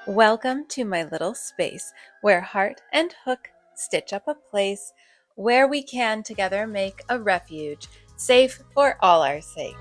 Welcome to my little space where heart and hook stitch up a place where we can together make a refuge, safe for all our sake.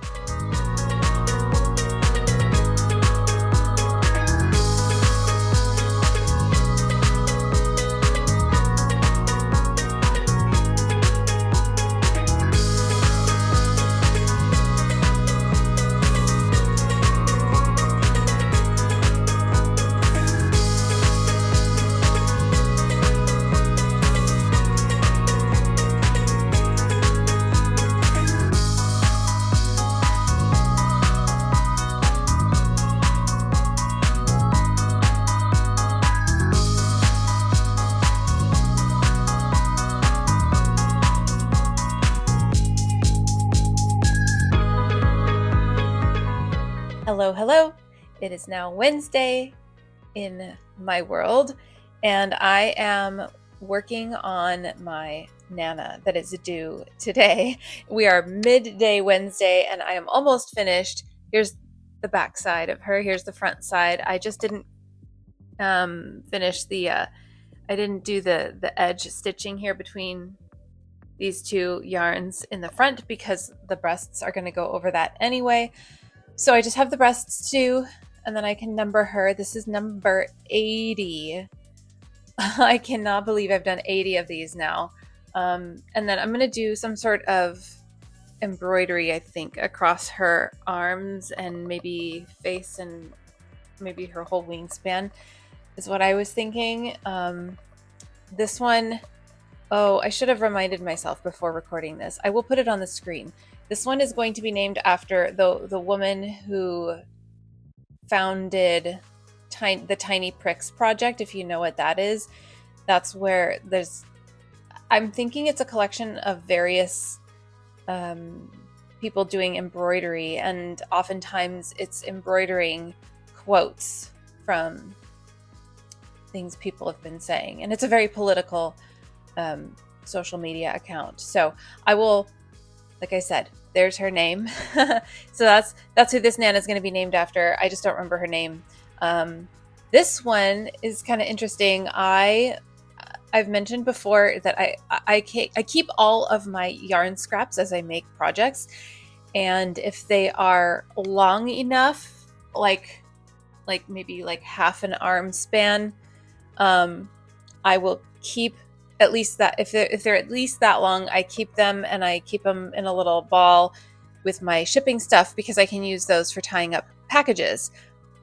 Hello, hello. It is now Wednesday in my world, and I am working on my Nana that is due today. We are midday Wednesday, and I am almost finished. Here's the back side of her. Here's the front side. I just didn't finish the, I didn't do the edge stitching here between these two yarns in the front because the breasts are going to go over that anyway. So I just have the breasts too, and then I can number her. This is number 80. I cannot believe I've done 80 of these now. And then I'm going to do some sort of embroidery, I think, across her arms and maybe face and maybe her whole wingspan is what I was thinking. This one, oh, I should have reminded myself before recording this. I will put it on the screen. This one is going to be named after the woman who founded the Tiny Pricks Project, if you know what that is. That's where I'm thinking it's a collection of various people doing embroidery, and oftentimes it's embroidering quotes from things people have been saying. And it's a very political social media account. So I will, like I said, there's her name. So that's who this Nana is going to be named after. I just don't remember her name. This one is kind of interesting. I've mentioned before that I keep all of my yarn scraps as I make projects, and if they are long enough, like maybe like half an arm span, I will keep at least that. If they're at least that long, I keep them, and I keep them in a little ball with my shipping stuff because I can use those for tying up packages.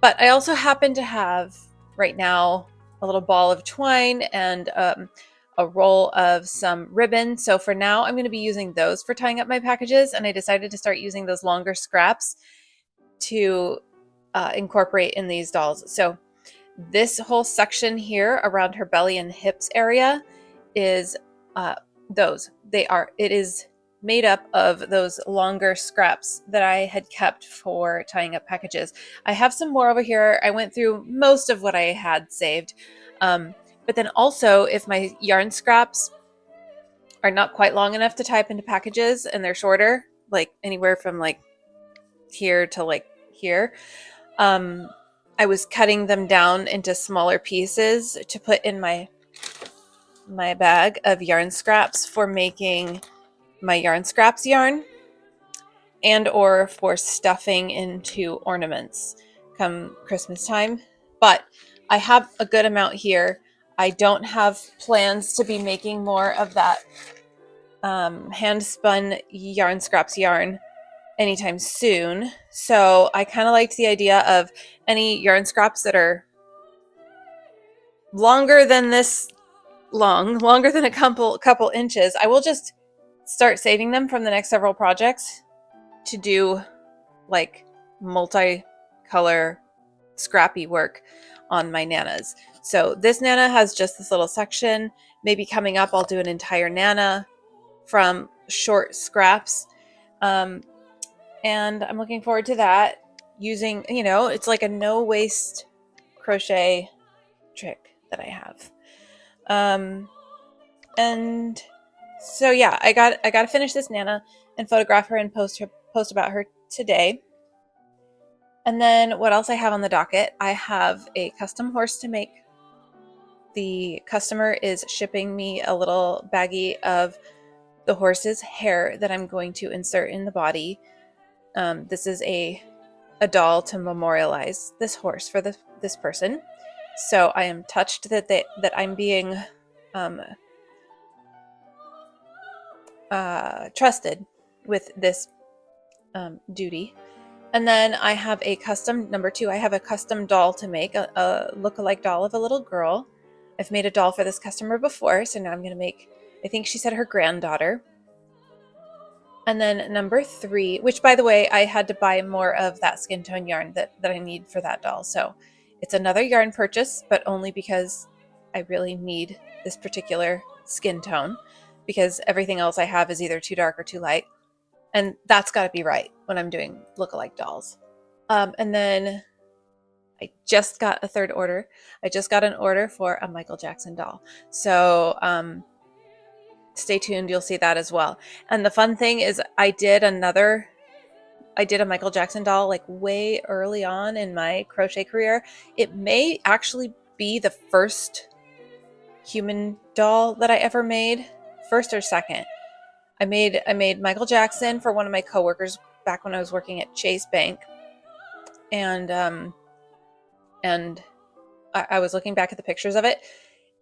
But I also happen to have right now a little ball of twine and a roll of some ribbon. So for now, I'm going to be using those for tying up my packages, and I decided to start using those longer scraps to incorporate in these dolls. So this whole section here around her belly and hips area is it is made up of those longer scraps that I had kept for tying up packages. I have some more over here. I went through most of what I had saved. But then also, if my yarn scraps are not quite long enough to type into packages and they're shorter, like anywhere from like here to like here, I was cutting them down into smaller pieces to put in my bag of yarn scraps for making my yarn scraps yarn, and or for stuffing into ornaments come Christmas time. But I have a good amount here. I don't have plans to be making more of that hand spun yarn scraps yarn anytime soon. So I kind of liked the idea of any yarn scraps that are longer than longer than a couple inches. I will just start saving them from the next several projects to do like multi-color scrappy work on my Nanas. So this Nana has just this little section. Maybe coming up I'll do an entire Nana from short scraps. And I'm looking forward to that, using, it's like a no waste crochet trick that I have. And so yeah, I got to finish this Nana and photograph her and post about her today. And then what else I have on the docket? I have a custom horse to make. The customer is shipping me a little baggie of the horse's hair that I'm going to insert in the body. This is a doll to memorialize this horse for this person. So I am touched that I'm being trusted with this duty. And then I have a custom, number 2, I have a custom doll to make, a look-alike doll of a little girl. I've made a doll for this customer before, so now I'm going to make, I think she said her granddaughter. And then number 3, which by the way, I had to buy more of that skin tone yarn that I need for that doll. So it's another yarn purchase, but only because I really need this particular skin tone, because everything else I have is either too dark or too light. And that's got to be right when I'm doing look-alike dolls. And then I just got a third order. I just got an order for a Michael Jackson doll. So stay tuned. You'll see that as well. And the fun thing is I did a Michael Jackson doll like way early on in my crochet career. It may actually be the first human doll that I ever made, first or second. I made Michael Jackson for one of my coworkers back when I was working at Chase Bank, and I was looking back at the pictures of it,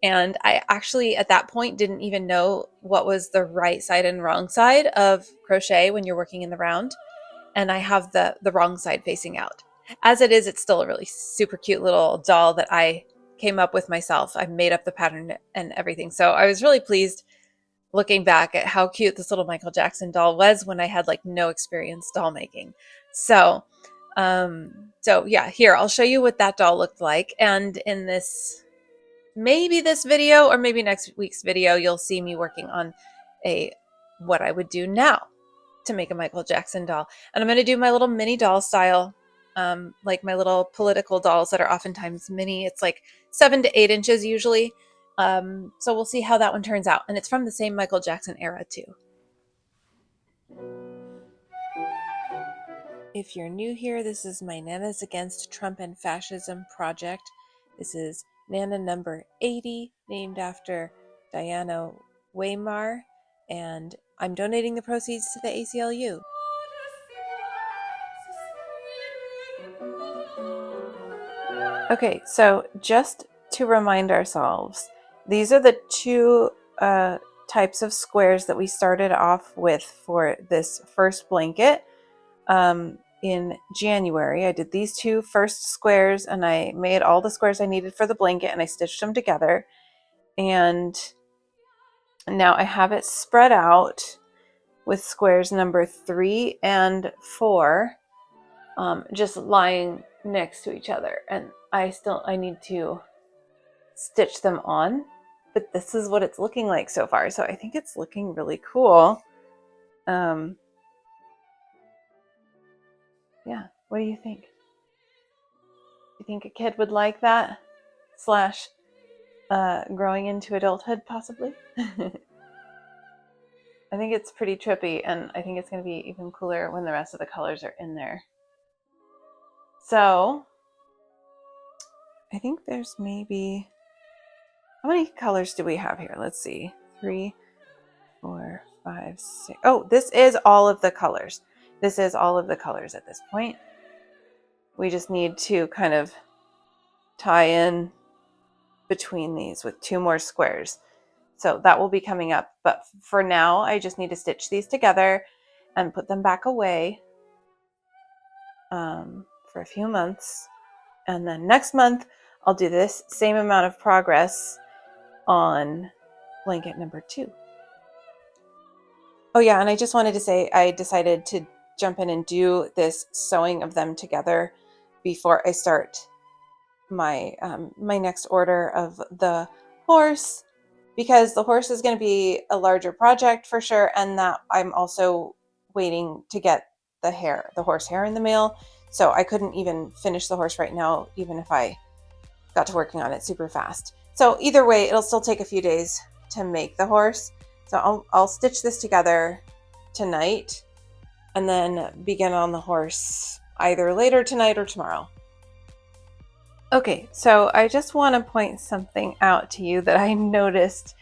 and I actually at that point didn't even know what was the right side and wrong side of crochet when you're working in the round, and I have the wrong side facing out. As it is, it's still a really super cute little doll that I came up with myself. I made up the pattern and everything, so I was really pleased looking back at how cute this little Michael Jackson doll was when I had like no experience doll making. So yeah, here, I'll show you what that doll looked like. And in this, maybe this video or maybe next week's video, you'll see me working on what I would do now to make a Michael Jackson doll. And I'm going to do my little mini doll style, like my little political dolls that are oftentimes mini. It's like 7 to 8 inches usually. So we'll see how that one turns out. And it's from the same Michael Jackson era too. If you're new here, this is my Nanas Against Trump and Fascism project. This is Nana number 80, named after Diana Weimar, and I'm donating the proceeds to the ACLU. Okay, so just to remind ourselves, these are the 2 types of squares that we started off with for this first blanket. In January, I did these 2 first squares, and I made all the squares I needed for the blanket, and I stitched them together. And now I have it spread out with squares number 3 and 4 just lying next to each other. And I need to stitch them on, but this is what it's looking like so far. So I think it's looking really cool. Yeah, what do you think? You think a kid would like that? Slash growing into adulthood, possibly? I think it's pretty trippy, and I think it's going to be even cooler when the rest of the colors are in there. So I think there's maybe, how many colors do we have here? Let's see. 3, 4, 5, 6. Oh, this is all of the colors. This is all of the colors at this point. We just need to kind of tie in between these with 2 more squares. So that will be coming up. But for now, I just need to stitch these together and put them back away for a few months. And then next month, I'll do this same amount of progress on blanket number 2. Oh yeah, and I just wanted to say I decided to jump in and do this sewing of them together before I start my my next order of the horse, because the horse is going to be a larger project for sure, and that I'm also waiting to get the horse hair in the mail, so I couldn't even finish the horse right now, even if I got to working on it super fast. So either way, it'll still take a few days to make the horse. So I'll stitch this together tonight and then begin on the horse either later tonight or tomorrow. Okay, so I just want to point something out to you that I noticed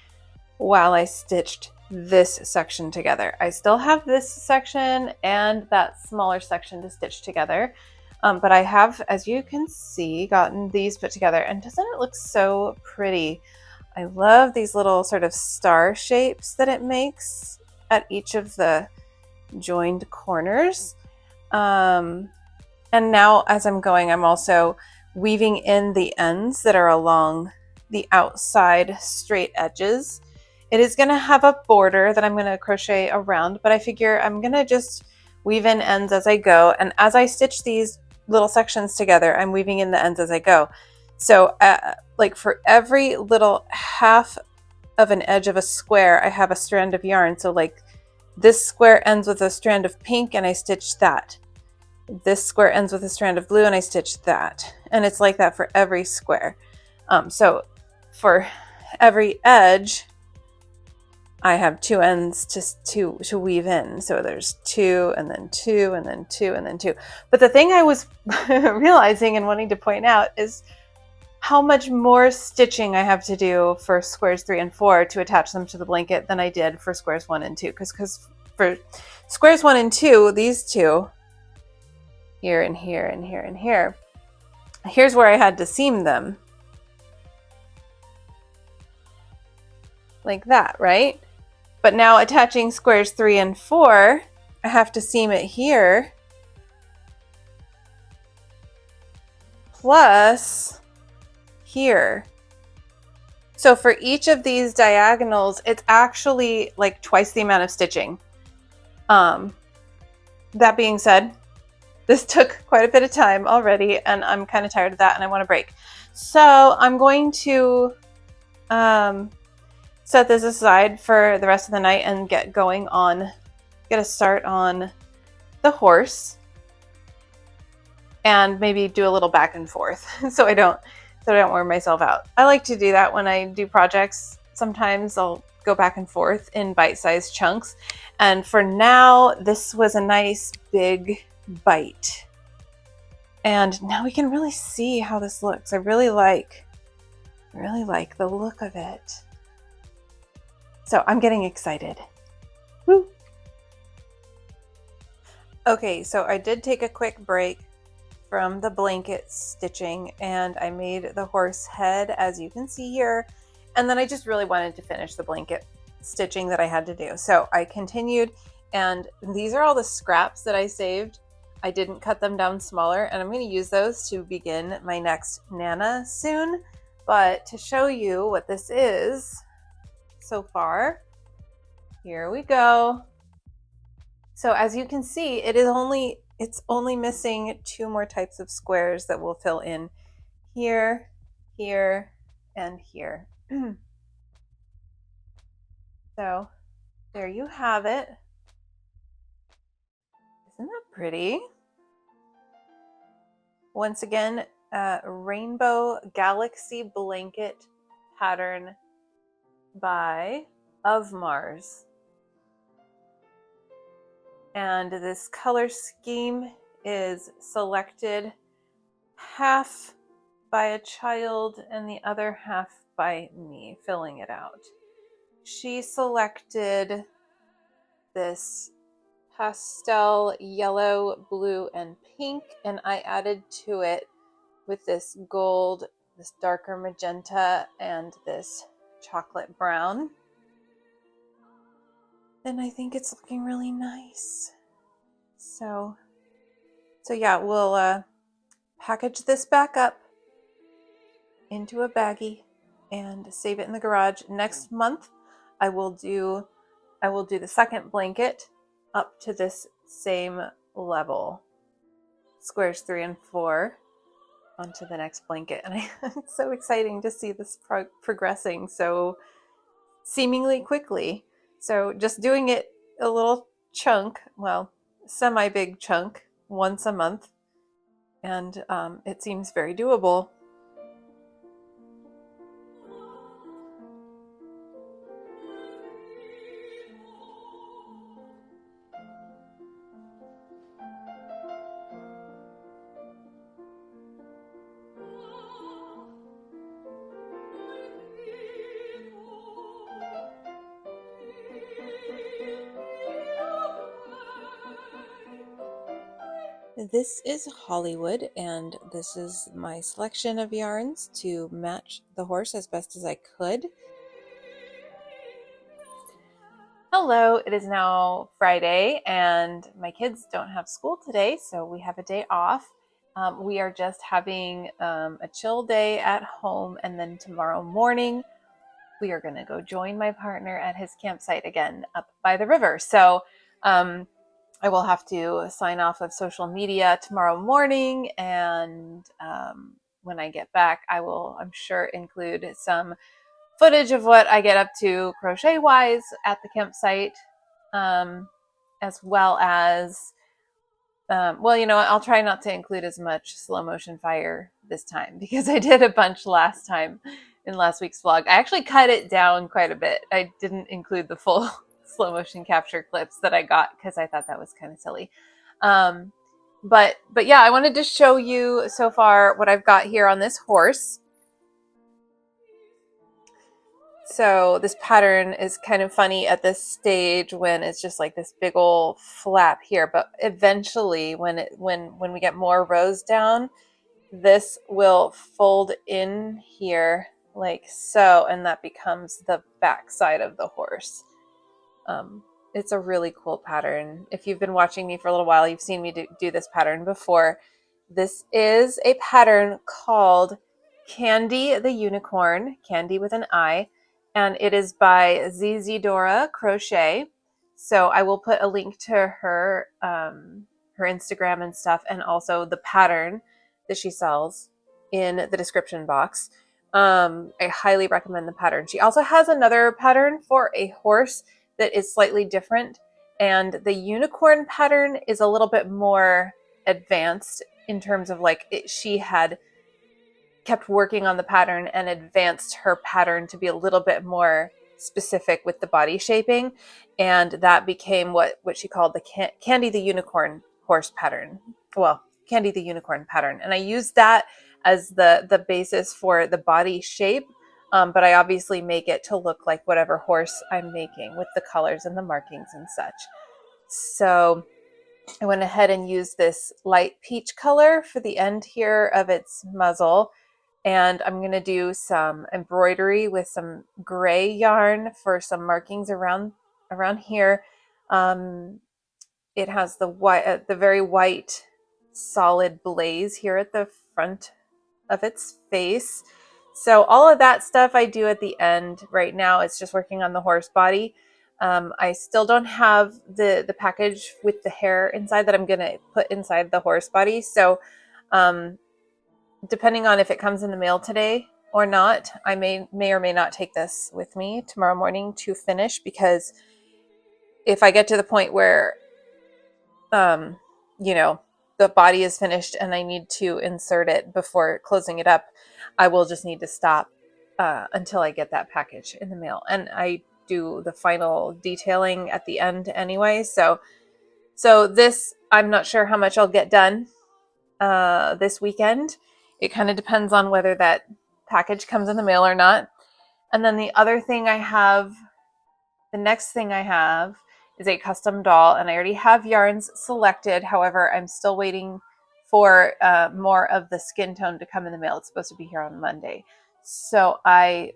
while I stitched this section together. I still have this section and that smaller section to stitch together, but I have, as you can see, gotten these put together, and doesn't it look so pretty? I love these little sort of star shapes that it makes at each of the joined corners. And now as I'm going, I'm also weaving in the ends that are along the outside straight edges. It is going to have a border that I'm going to crochet around, but I figure I'm going to just weave in ends as I go. And as I stitch these little sections together, I'm weaving in the ends as I go. So like for every little half of an edge of a square, I have a strand of yarn. So like this square ends with a strand of pink and I stitch that. This square ends with a strand of blue and I stitch that. And it's like that for every square. So for every edge, I have two ends to weave in. So there's two and then two and then two and then two. But the thing I was realizing and wanting to point out is how much more stitching I have to do for squares 3 and 4 to attach them to the blanket than I did for squares 1 and 2. Because for squares 1 and 2, these two, here and here and here and here, here's where I had to seam them. Like that, right? But now attaching squares 3 and 4, I have to seam it here. Plus here. So for each of these diagonals, it's actually like twice the amount of stitching. That being said, this took quite a bit of time already and I'm kind of tired of that and I want to break. So I'm going to set this aside for the rest of the night and get a start on the horse and maybe do a little back and forth so I don't wear myself out. I like to do that when I do projects. Sometimes I'll go back and forth in bite-sized chunks. And for now, this was a nice big bite. And now we can really see how this looks. I really like the look of it. So I'm getting excited. Woo! Okay, so I did take a quick break from the blanket stitching and I made the horse head, as you can see here. And then I just really wanted to finish the blanket stitching that I had to do. So I continued, and these are all the scraps that I saved. I didn't cut them down smaller, and I'm going to use those to begin my next Nana soon. But to show you what this is so far, here we go. So as you can see, it's only missing 2 more types of squares that will fill in here, here, and here. So there you have it. Isn't that pretty? Once again, Rainbow Galaxy Blanket pattern by Of Mars. And this color scheme is selected half by a child and the other half by me filling it out. She selected this pastel yellow, blue, and pink, and I added to it with this gold, this darker magenta, and this chocolate brown. And I think it's looking really nice. So yeah, we'll package this back up into a baggie and save it in the garage. Next month, I will do the second blanket up to this same level, squares 3 and 4, onto the next blanket. And it's so exciting to see this progressing so seemingly quickly. So just doing it a little chunk, well, semi-big chunk, once a month, and it seems very doable. This is Hollywood, and this is my selection of yarns to match the horse as best as I could. Hello, it is now Friday, and my kids don't have school today, so we have a day off. We are just having a chill day at home, and then tomorrow morning we are going to go join my partner at his campsite again up by the river. So I will have to sign off of social media tomorrow morning, and when I get back, I will, I'm sure, include some footage of what I get up to crochet-wise at the campsite, as well as, well, you know, I'll try not to include as much slow motion fire this time because I did a bunch last time in last week's vlog. I actually cut it down quite a bit. I didn't include the full slow motion capture clips that I got because I thought that was kind of silly. But yeah, I wanted to show you so far what I've got here on this horse. So this pattern is kind of funny at this stage when it's just like this big old flap here, but eventually when we get more rows down, this will fold in here like so, and that becomes the back side of the horse. It's a really cool pattern. If you've been watching me for a little while, you've seen me do this pattern before. This is a pattern called Candy the Unicorn, Candy with an I, and it is by ZZ Dora Crochet. So I will put a link to her her Instagram and stuff, and also the pattern that she sells in the description box. I highly recommend the pattern. She also has another pattern for a horse that is slightly different, and the unicorn pattern is a little bit more advanced in terms of like she had kept working on the pattern and advanced her pattern to be a little bit more specific with the body shaping, and that became what she called the Candy the Unicorn horse pattern. Well, Candy the Unicorn pattern, and I used that as the basis for the body shape. But I obviously make it to look like whatever horse I'm making with the colors and the markings and such. So I went ahead and used this light peach color for the end here of its muzzle. And I'm going to do some embroidery with some gray yarn for some markings around here. It has the very white solid blaze here at the front of its face. So all of that stuff I do at the end. Right now it's just working on the horse body. I still don't have the package with the hair inside that I'm going to put inside the horse body. So depending on if it comes in the mail today or not, I may or may not take this with me tomorrow morning to finish, because if I get to the point where you know, the body is finished and I need to insert it before closing it up, I will just need to stop until I get that package in the mail. And I do the final detailing at the end anyway. So this, I'm not sure how much I'll get done this weekend. It kind of depends on whether that package comes in the mail or not. And then the next thing I have is a custom doll, and I already have yarns selected. However, I'm still waiting for more of the skin tone to come in the mail. It's supposed to be here on Monday. So I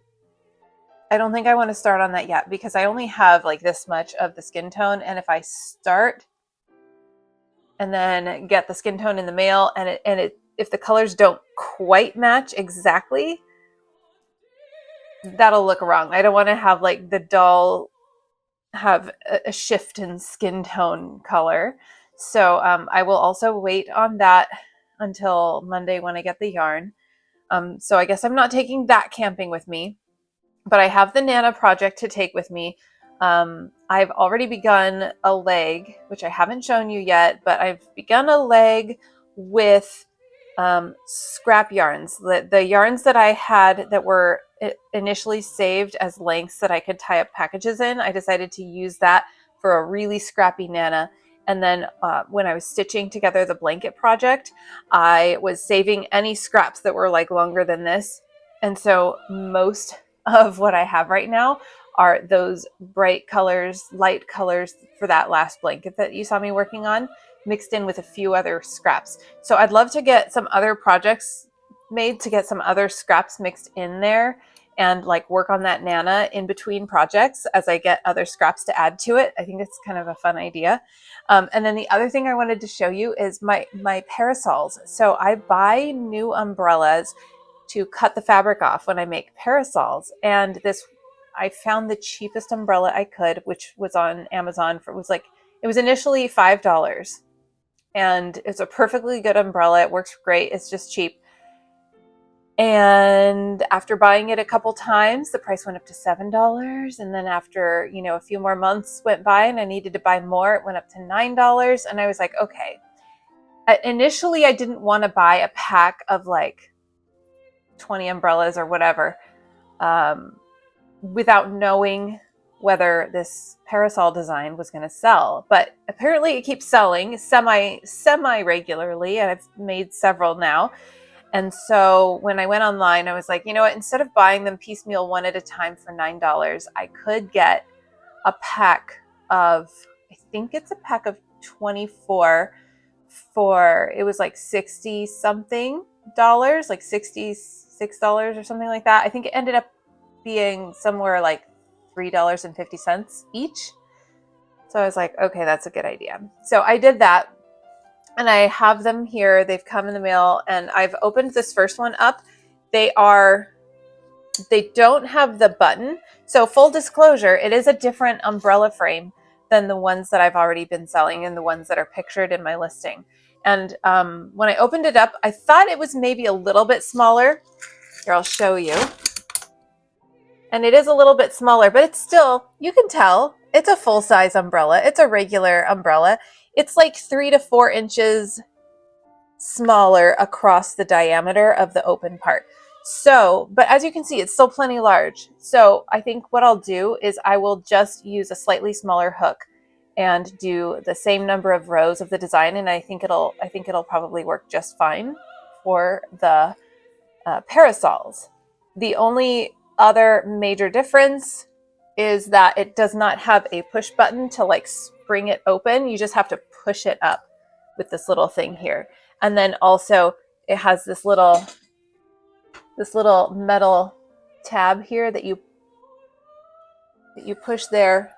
don't think I want to start on that yet, because I only have like this much of the skin tone. And if I start and then get the skin tone in the mail and if the colors don't quite match exactly, that'll look wrong. I don't want to have like the doll have a shift in skin tone color. So I will also wait on that until Monday when I get the yarn. So I guess I'm not taking that camping with me, but I have the Nana project to take with me. I've already begun a leg, which I haven't shown you yet, but I've begun a leg with scrap yarns. The yarns that I had that were initially saved as lengths that I could tie up packages in, I decided to use that for a really scrappy Nana. And then when I was stitching together the blanket project, I was saving any scraps that were like longer than this. And so most of what I have right now are those bright colors, light colors for that last blanket that you saw me working on. mixed in with a few other scraps. So I'd love to get some other projects made, to get some other scraps mixed in there and like work on that Nana in between projects as I get other scraps to add to it. I think it's kind of a fun idea. And then the other thing I wanted to show you is my parasols. So I buy new umbrellas to cut the fabric off when I make parasols. And this, I found the cheapest umbrella I could, which was on Amazon for, it was initially $5. And it's a perfectly good umbrella. It works great. It's just cheap. And after buying it a couple times, the price went up to $7. And then after, you know, a few more months went by and I needed to buy more, it went up to $9. And I was like, okay. Initially, I didn't want to buy a pack of like 20 umbrellas or whatever without knowing whether this parasol design was going to sell. But apparently it keeps selling semi regularly, and I've made several now. And so when I went online, I was like, you know what, instead of buying them piecemeal one at a time for $9, I could get a pack of, I think it's a pack of 24 for, it was like 60 something dollars, like $66 or something like that. I think it ended up being somewhere like $3.50 each. So I was like, okay, that's a good idea. So I did that. And I have them here. They've come in the mail, and I've opened this first one up. They don't have the button. So full disclosure, it is a different umbrella frame than the ones that I've already been selling and the ones that are pictured in my listing. And when I opened it up, I thought it was maybe a little bit smaller. Here, I'll show you. And it is a little bit smaller, but it's still, you can tell, it's a full-size umbrella. It's a regular umbrella. It's like 3 to 4 inches smaller across the diameter of the open part. So, but as you can see, it's still plenty large. So I think what I'll do is I will just use a slightly smaller hook and do the same number of rows of the design. And I think it'll probably work just fine for the parasols. The only other major difference is that it does not have a push button to like spring it open. You just have to push it up with this little thing here. And then also it has this little metal tab here that you push there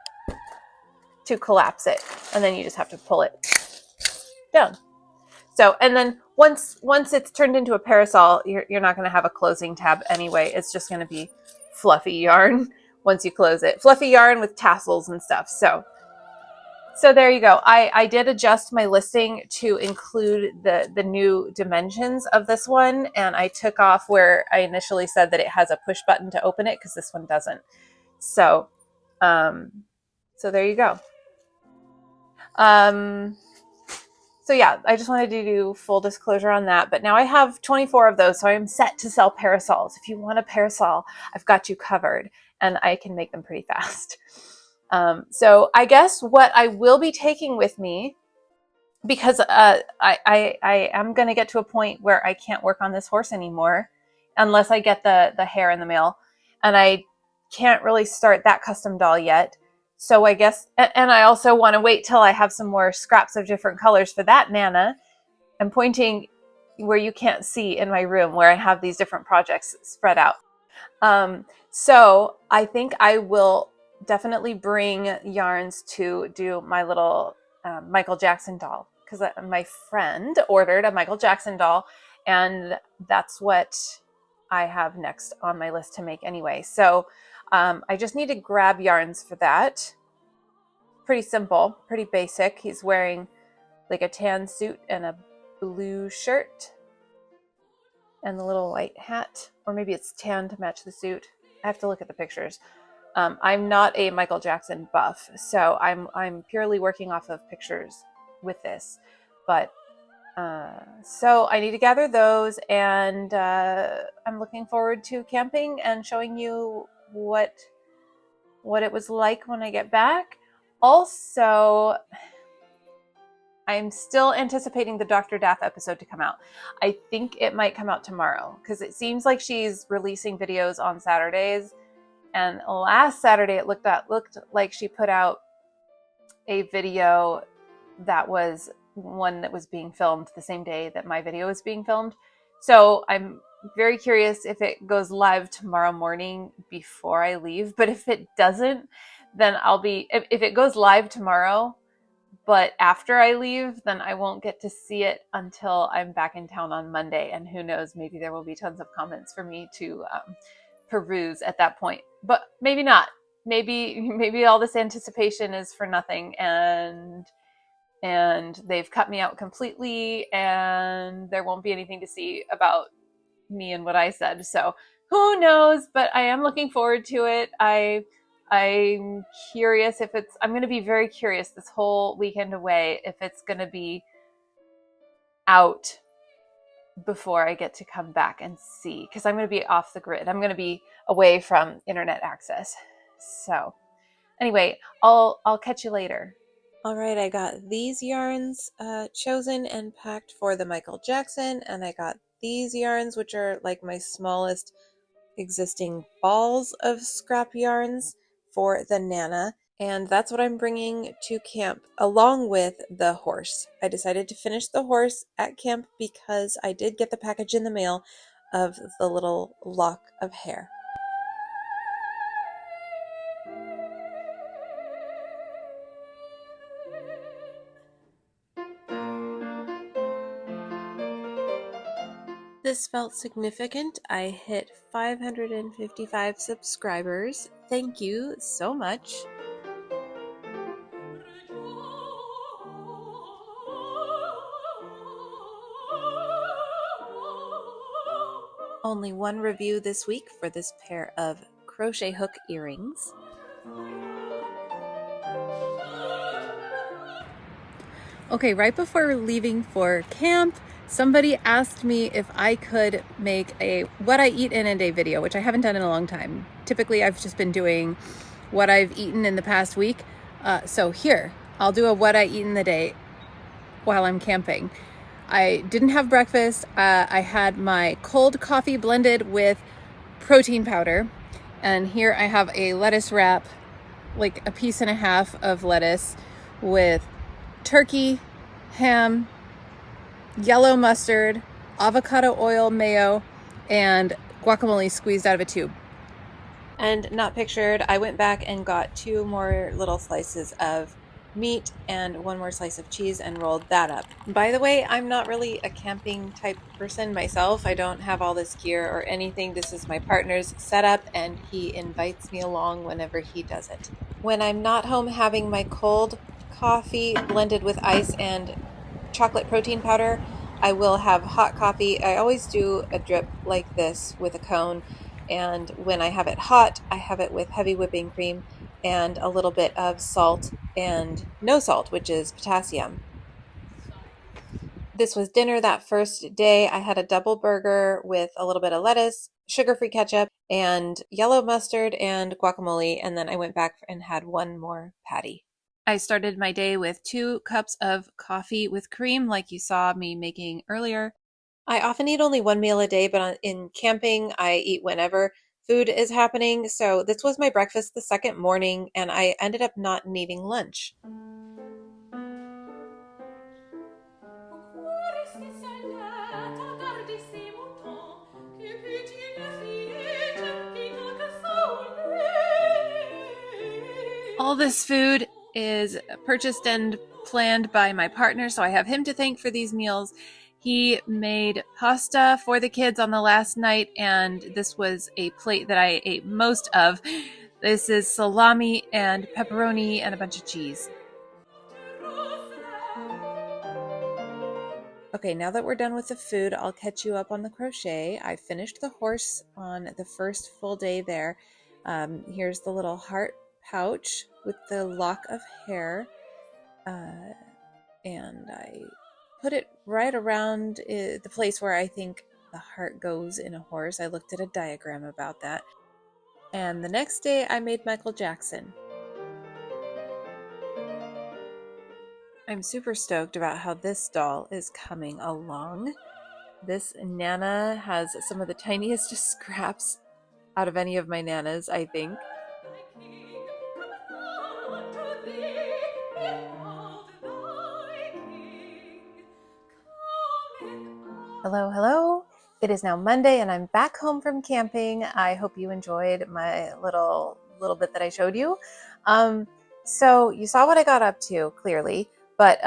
to collapse it. And then you just have to pull it down. So, and then once it's turned into a parasol, you're not going to have a closing tab anyway. It's just going to be fluffy yarn once you close it. Fluffy yarn with tassels and stuff. So there you go. I did adjust my listing to include the new dimensions of this one, and I took off where I initially said that it has a push button to open it, because this one doesn't. So there you go. So yeah, I just wanted to do full disclosure on that. But now I have 24 of those, so I'm set to sell parasols. If you want a parasol, I've got you covered, and I can make them pretty fast. So I guess what I will be taking with me, because I am going to get to a point where I can't work on this horse anymore unless I get the hair in the mail, and I can't really start that custom doll yet. So I guess, and I also want to wait till I have some more scraps of different colors for that Nana. I'm pointing where you can't see in my room where I have these different projects spread out. So I think I will definitely bring yarns to do my little Michael Jackson doll, because my friend ordered a Michael Jackson doll, and that's what I have next on my list to make anyway. So I just need to grab yarns for that. Pretty simple, pretty basic. He's wearing like a tan suit and a blue shirt and the little white hat, or maybe it's tan to match the suit. I have to look at the pictures. I'm not a Michael Jackson buff, so I'm purely working off of pictures with this. But so I need to gather those, and I'm looking forward to camping and showing you what it was like when I get back. Also, I'm still anticipating the Dr. Daff episode to come out. I think it might come out tomorrow, because it seems like she's releasing videos on Saturdays. And last Saturday, it looked like she put out a video that was one that was being filmed the same day that my video was being filmed. So I'm very curious if it goes live tomorrow morning before I leave. But if it doesn't, then if it goes live tomorrow, but after I leave, then I won't get to see it until I'm back in town on Monday. And who knows, maybe there will be tons of comments for me to peruse at that point. But maybe not. Maybe all this anticipation is for nothing, and they've cut me out completely, and there won't be anything to see about me and what I said. So who knows? But I am looking forward to it. I'm curious if I'm going to be very curious this whole weekend away if it's going to be out before I get to come back and see, because I'm going to be off the grid. I'm going to be away from internet access. So anyway, I'll catch you later. All right, I got these yarns chosen and packed for the Michael Jackson, and I got these yarns, which are like my smallest existing balls of scrap yarns, for the Nana. And that's what I'm bringing to camp along with the horse. I decided to finish the horse at camp because I did get the package in the mail of the little lock of hair. This felt significant. I hit 555 subscribers. Thank you so much. Only one review this week for this pair of crochet hook earrings. Okay, right before leaving for camp, somebody asked me if I could make a what I eat in a day video, which I haven't done in a long time. Typically, I've just been doing what I've eaten in the past week. So here, I'll do a what I eat in the day while I'm camping. I didn't have breakfast. I had my cold coffee blended with protein powder. And here I have a lettuce wrap, like a piece and a half of lettuce with turkey, ham, yellow mustard, avocado oil mayo, and guacamole squeezed out of a tube. And not pictured, I went back and got 2 more little slices of meat and 1 more slice of cheese and rolled that up. By the way, I'm not really a camping type person myself. I don't have all this gear or anything. This is my partner's setup, and he invites me along whenever he does it. When I'm not home having my cold coffee blended with ice and chocolate protein powder, I will have hot coffee. I always do a drip like this with a cone, and when I have it hot, I have it with heavy whipping cream and a little bit of salt and no salt, which is potassium. This was dinner that first day. I had a double burger with a little bit of lettuce, sugar-free ketchup, and yellow mustard and guacamole, and then I went back and had 1 more patty. I started my day with 2 cups of coffee with cream, like you saw me making earlier. I often eat only 1 meal a day, but in camping, I eat whenever food is happening. So this was my breakfast the second morning, and I ended up not needing lunch. All this food is purchased and planned by my partner, so I have him to thank for these meals. He made pasta for the kids on the last night, and this was a plate that I ate most of. This is salami and pepperoni and a bunch of cheese. Okay, now that we're done with the food, I'll catch you up on the crochet. I finished the horse on the first full day there. Here's the little heart pouch with the lock of hair, and I put it right around the place where I think the heart goes in a horse. I looked at a diagram about that. And the next day I made Michael Jackson. I'm super stoked about how this doll is coming along. This Nana has some of the tiniest scraps out of any of my Nanas, I think. Hello, hello. It is now Monday and I'm back home from camping. I hope you enjoyed my little bit that I showed you. So you saw what I got up to clearly, but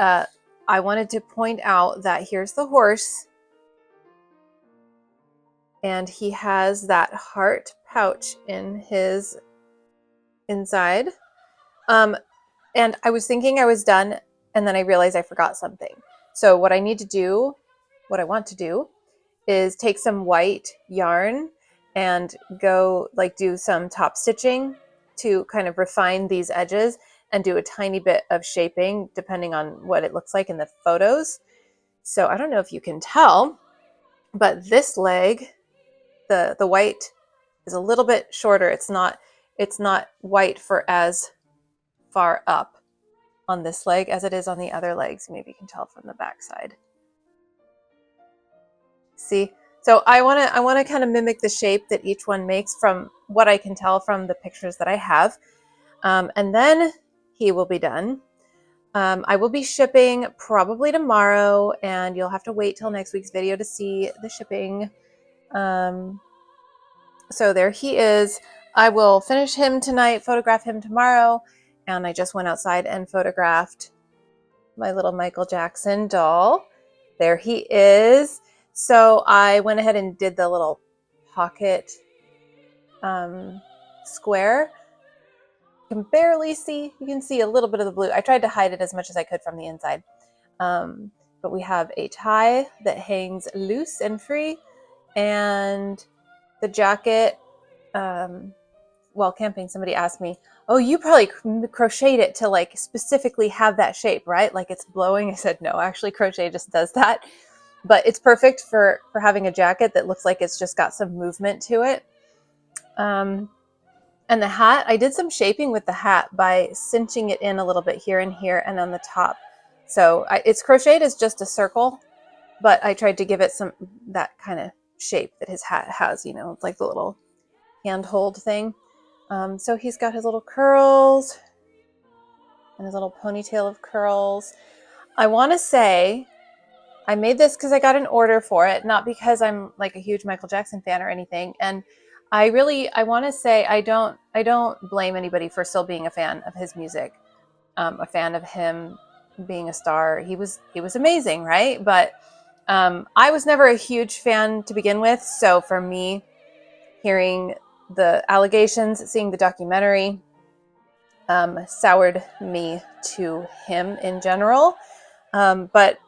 I wanted to point out that here's the horse and he has that heart pouch in his inside. And I was thinking I was done and then I realized I forgot something. So what I want to do is take some white yarn and go do some top stitching to kind of refine these edges and do a tiny bit of shaping depending on what it looks like in the photos. So I don't know if you can tell, but this leg, the white is a little bit shorter. It's not white for as far up on this leg as it is on the other legs. Maybe you can tell from the back side. See? So I want to kind of mimic the shape that each one makes from what I can tell from the pictures that I have. And then he will be done. I will be shipping probably tomorrow, and you'll have to wait till next week's video to see the shipping. So there he is. I will finish him tonight, photograph him tomorrow, and I just went outside and photographed my little Michael Jackson doll. There he is. So I went ahead and did the little pocket square. You can barely see. You can see a little bit of the blue. I tried to hide it as much as I could from the inside. But we have a tie that hangs loose and free, and the jacket. While camping, somebody asked me, "Oh, you probably crocheted it to specifically have that shape, right? Like it's blowing." I said, "No, actually, crochet just does that." But it's perfect for having a jacket that looks like it's just got some movement to it. And the hat, I did some shaping with the hat by cinching it in a little bit here and here and on the top. So it's crocheted as just a circle, but I tried to give it that kind of shape that his hat has, it's like the little handhold thing. So he's got his little curls and his little ponytail of curls. I want to say I made this because I got an order for it, not because I'm like a huge Michael Jackson fan or anything. And I want to say I don't blame anybody for still being a fan of his music, a fan of him being a star. He was amazing, right? But I was never a huge fan to begin with. So for me, hearing the allegations, seeing the documentary, soured me to him in general. But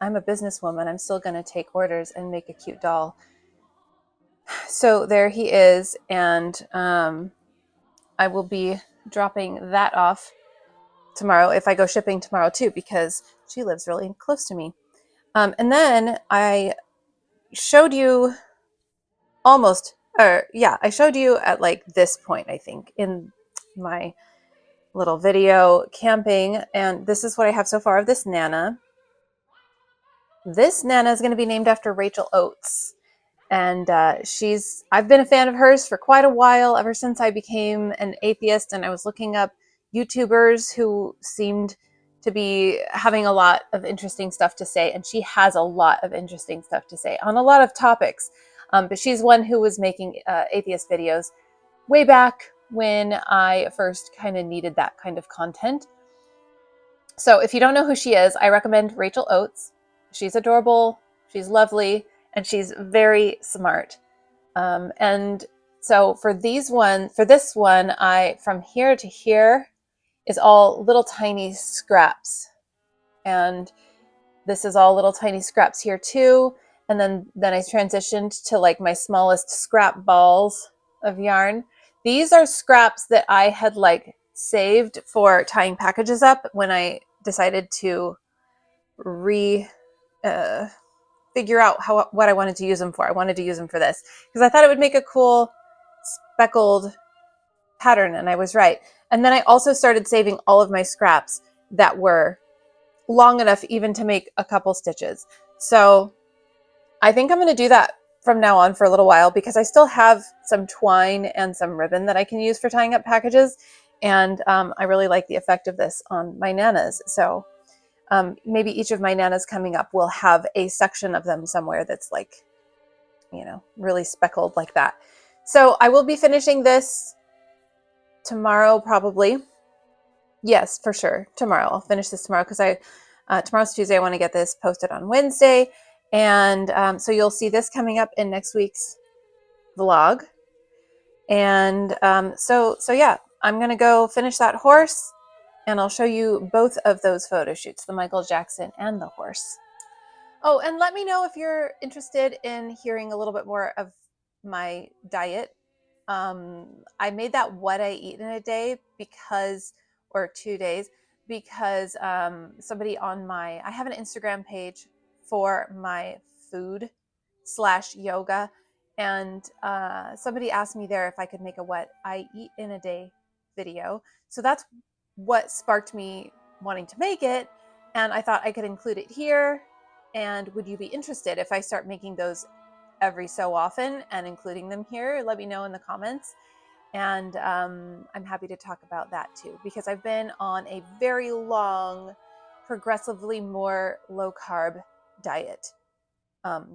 I'm a businesswoman. I'm still going to take orders and make a cute doll. So there he is. And I will be dropping that off tomorrow if I go shipping tomorrow too, because she lives really close to me. And then I showed you I showed you at this point, I think, in my little video camping. And this is what I have so far of this Nana. This Nana is going to be named after Rachel Oates. And I've been a fan of hers for quite a while, ever since I became an atheist and I was looking up YouTubers who seemed to be having a lot of interesting stuff to say. And she has a lot of interesting stuff to say on a lot of topics. But she's one who was making atheist videos way back when I first kind of needed that kind of content. So if you don't know who she is, I recommend Rachel Oates. She's adorable, she's lovely, and she's very smart. And so for this one, from here to here is all little tiny scraps. And this is all little tiny scraps here too. And then I transitioned to my smallest scrap balls of yarn. These are scraps that I had saved for tying packages up when I decided to figure out what I wanted to use them for. I wanted to use them for this because I thought it would make a cool speckled pattern, and I was right. And then I also started saving all of my scraps that were long enough even to make a couple stitches. So I think I'm going to do that from now on for a little while, because I still have some twine and some ribbon that I can use for tying up packages. And I really like the effect of this on my Nanas. So maybe each of my nanas coming up will have a section of them somewhere that's like, you know, really speckled like that. So I will be finishing this tomorrow, probably. Yes, for sure. Tomorrow. I'll finish this tomorrow because tomorrow's Tuesday. I want to get this posted on Wednesday. And so you'll see this coming up in next week's vlog. And so yeah, I'm going to go finish that horse, and I'll show you both of those photo shoots, the Michael Jackson and the horse. Oh, and let me know if you're interested in hearing a little bit more of my diet. I made that what I eat in a day because, or 2 days, because somebody on I have an Instagram page for my food / yoga. And somebody asked me there if I could make a what I eat in a day video. So that's what sparked me wanting to make it. And I thought I could include it here. And would you be interested if I start making those every so often and including them here? Let me know in the comments. And I'm happy to talk about that too, because I've been on a very long, progressively more low carb diet.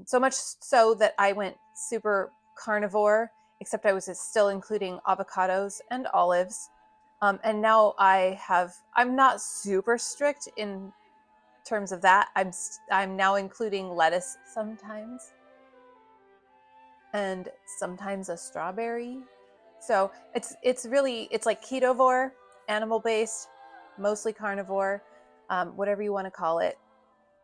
So much so that I went super carnivore, except I was still including avocados and olives. And now I'm not super strict in terms of that. I'm now including lettuce sometimes, and sometimes a strawberry. So it's like ketovore, animal-based, mostly carnivore, whatever you want to call it.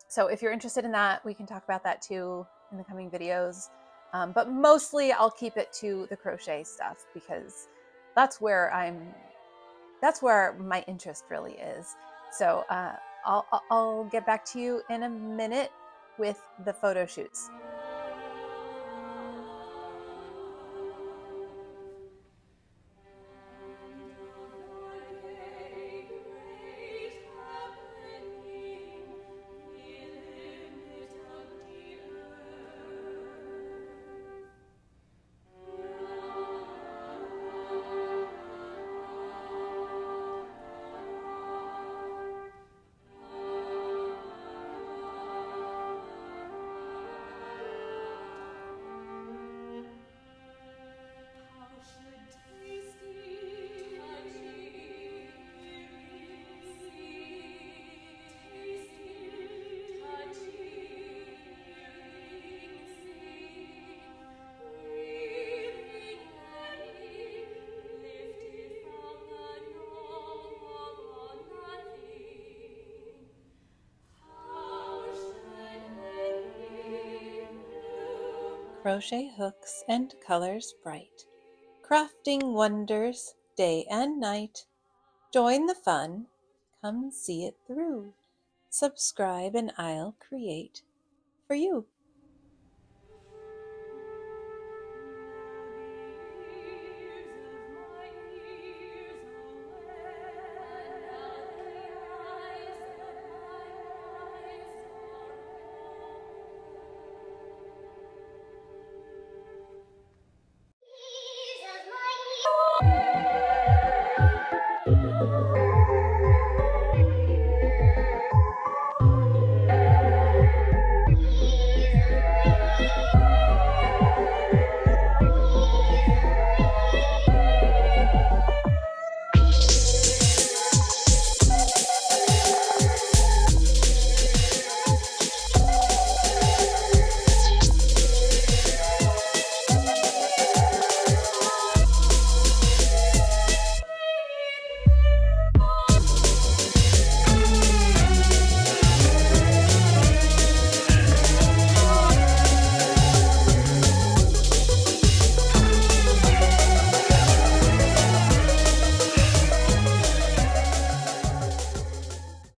So if you're interested in that, we can talk about that too in the coming videos. But mostly I'll keep it to the crochet stuff because that's where my interest really is. So I'll get back to you in a minute with the photo shoots. Crochet hooks and colors bright, crafting wonders day and night. Join the fun, come see it through. Subscribe and I'll create for you.